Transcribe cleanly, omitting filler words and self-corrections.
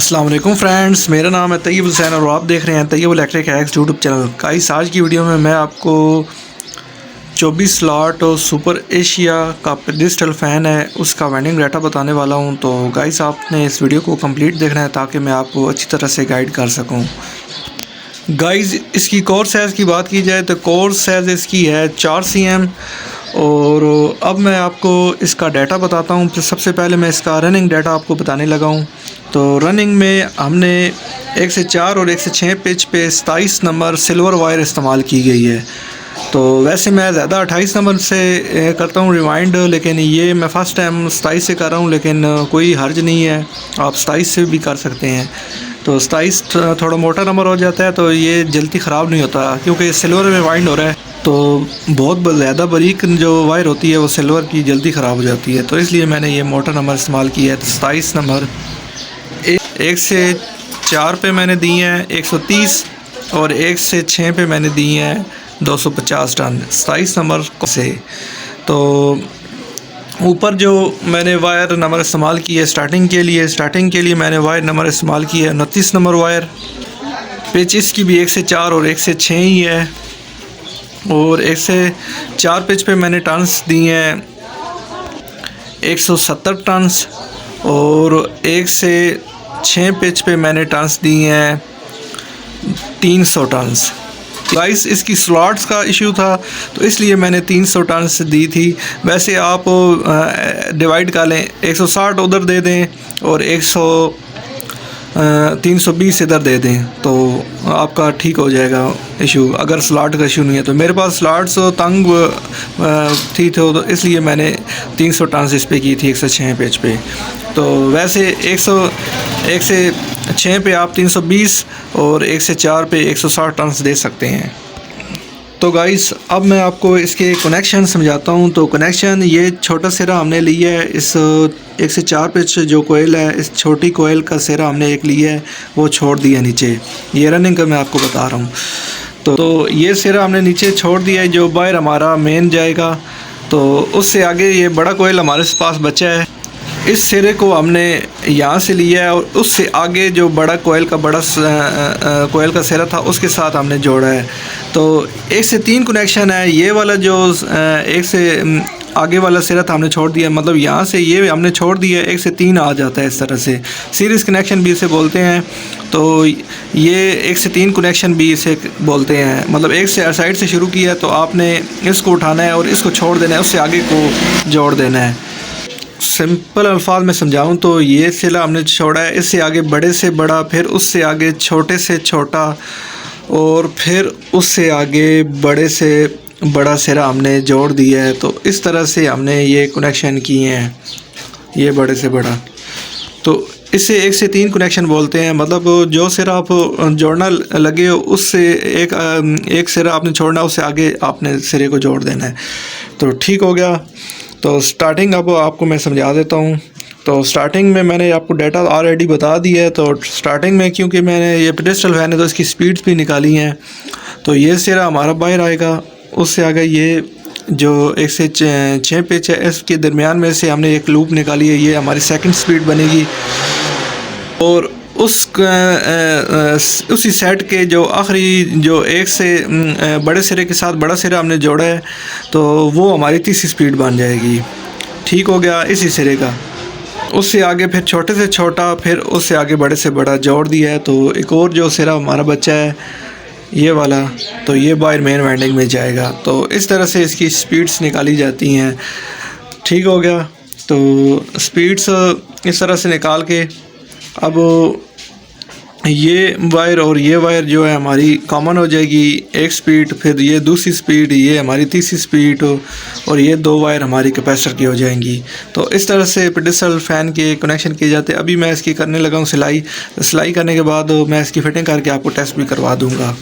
अस्सलाम वालेकुम फ्रेंड्स, मेरा नाम है तैयब हुसैन और आप देख रहे हैं Taiyab electric hacks YouTube channel. Guys, आज की वीडियो में मैं आपको 24 स्लॉट और सुपर एशिया का डिजिटल फ़ैन है उसका वाइंडिंग डाटा बताने वाला हूं। तो गाइस, आपने इस वीडियो को कंप्लीट देखना है ताकि मैं आपको अच्छी तरह से गाइड कर सकूं। गाइस, इसकी कोर साइज़ की बात की जाए तो कोर साइज़ इसकी है 4 cm। और अब मैं आपको इसका डाटा बताता हूँ। तो सबसे पहले मैं इसका रनिंग डाटा आपको बताने लगा हूँ। तो रनिंग में हमने 1 से 4 और 1 से 6 पिच पे 27 नंबर सिल्वर वायर इस्तेमाल की गई है। तो वैसे मैं ज़्यादा 28 नंबर से करता हूँ रिवाइंड, लेकिन ये मैं फ़र्स्ट टाइम 27 से कर रहा हूँ, लेकिन कोई हर्ज नहीं है, आप 27 से भी कर सकते हैं। तो 27 थोड़ा मोटा नंबर हो जाता है तो ये जल्दी ख़राब नहीं होता, क्योंकि सिल्वर में वाइंड हो रहा है तो बहुत ज़्यादा बारीक जो वायर होती है वो सिल्वर की जल्दी ख़राब हो जाती है। तो इसलिए मैंने ये मोटा नंबर इस्तेमाल किया है। तो 27 नंबर 1 से 4 पे मैंने दिए हैं 130 और 1 से 6 पे मैंने दिए हैं 250 टन 27 नंबर से। तो ऊपर जो मैंने वायर नंबर इस्तेमाल किए स्टार्टिंग के लिए मैंने वायर नंबर इस्तेमाल किए 29 नंबर वायर। पिच इसकी भी 1 से 4 और 1 से 6 ही है। और 1 से 4 पिच पे मैंने टन्स दिए हैं 170 टन्स और 1 से 6 पिच पे मैंने टन्स दिए हैं 300 टन्स। गाइस, इसकी स्लॉट्स का इशू था तो इसलिए मैंने 300 टन्स दी थी। वैसे आप डिवाइड कर लें, 160 उधर दे दें और 320 इधर दे दें तो आपका ठीक हो जाएगा इशू, अगर स्लॉट का इशू नहीं है। तो मेरे पास स्लॉट्स तंग थी तो इसलिए मैंने 300 टन्स इस पे की थी 1 से 6 पेज पे। तो वैसे 1 से 6 पे आप 320 और 1 से 4 पे 160 टन्स दे सकते हैं। तो गाइस, अब मैं आपको इसके कनेक्शन समझाता हूँ। तो कनेक्शन ये छोटा सिरा हमने लिया है, इस 1 से 4 पिच जो कोयल है इस छोटी कोयल का सिरा हमने एक लिया है, वो छोड़ दिया नीचे। ये रनिंग का मैं आपको बता रहा हूँ। तो ये सिरा हमने नीचे छोड़ दिया है, जो बाहर हमारा मेन जाएगा। तो उससे आगे ये बड़ा कोयल हमारे पास बचा है, इस सिरे को हमने यहाँ से लिया है और उससे आगे जो बड़ा कोयल का सिरा था उसके साथ हमने जोड़ा है। तो 1 से 3 कनेक्शन है। ये वाला जो 1 से आगे वाला सिरा था हमने छोड़ दिया, मतलब यहाँ से ये हमने छोड़ दिया, 1 से 3 आ जाता है इस तरह से। सीरीज़ कनेक्शन भी इसे बोलते हैं। तो ये 1 से 3 कनेक्शन भी इसे बोलते हैं। मतलब एक से साइड से शुरू किया तो आपने इसको उठाना है और इसको छोड़ देना है, उससे आगे को जोड़ देना है। सिंपल अल्फाज में समझाऊं तो ये सिरा हमने छोड़ा है, इससे आगे बड़े से बड़ा, फिर उससे आगे छोटे से छोटा और फिर उससे आगे बड़े से बड़ा सिरा हमने जोड़ दिया है। तो इस तरह से हमने ये कनेक्शन किए हैं, ये बड़े से बड़ा। तो इससे 1 से 3 कनेक्शन बोलते हैं। मतलब जो सिरा आप जोड़ना लगे उससे एक सिरा आपने छोड़ना, उससे आगे आपने सिरे को जोड़ देना है। तो ठीक हो गया। तो स्टार्टिंग अब आपको मैं समझा देता हूँ। तो स्टार्टिंग में मैंने आपको डाटा ऑलरेडी बता दिया है। तो स्टार्टिंग में क्योंकि मैंने ये पेडेस्टल फैन है तो इसकी स्पीड्स भी निकाली हैं। तो ये सिरा हमारा बाहर आएगा, उससे आगे ये जो 1 से 6 पिच है इसके दरमियान में से हमने एक लूप निकाली है, ये हमारी सेकंड स्पीड बनेगी। और उसी सेट के जो आखिरी जो 1 से बड़े सिरे के साथ बड़ा सिरा हमने जोड़ा है तो वो हमारी तीसरी स्पीड बन जाएगी। ठीक हो गया इसी सिरे का। उससे आगे फिर छोटे से छोटा, फिर उससे आगे बड़े से बड़ा जोड़ दिया है। तो एक और जो सिरा हमारा बच्चा है ये वाला, तो ये बाहर मेन वाइंडिंग में जाएगा। तो इस तरह से इसकी स्पीड्स निकाली जाती हैं। ठीक हो गया। तो स्पीड्स इस तरह से निकाल के अब ये वायर और ये वायर जो है हमारी कॉमन हो जाएगी, एक स्पीड, फिर ये दूसरी स्पीड, ये हमारी तीसरी स्पीड और ये 2 वायर हमारी कैपेसिटर की हो जाएंगी। तो इस तरह से पेडेस्टल फ़ैन के कनेक्शन किए जाते हैं। अभी मैं इसकी करने लगा हूँ सिलाई करने के बाद मैं इसकी फिटिंग करके आपको टेस्ट भी करवा दूँगा।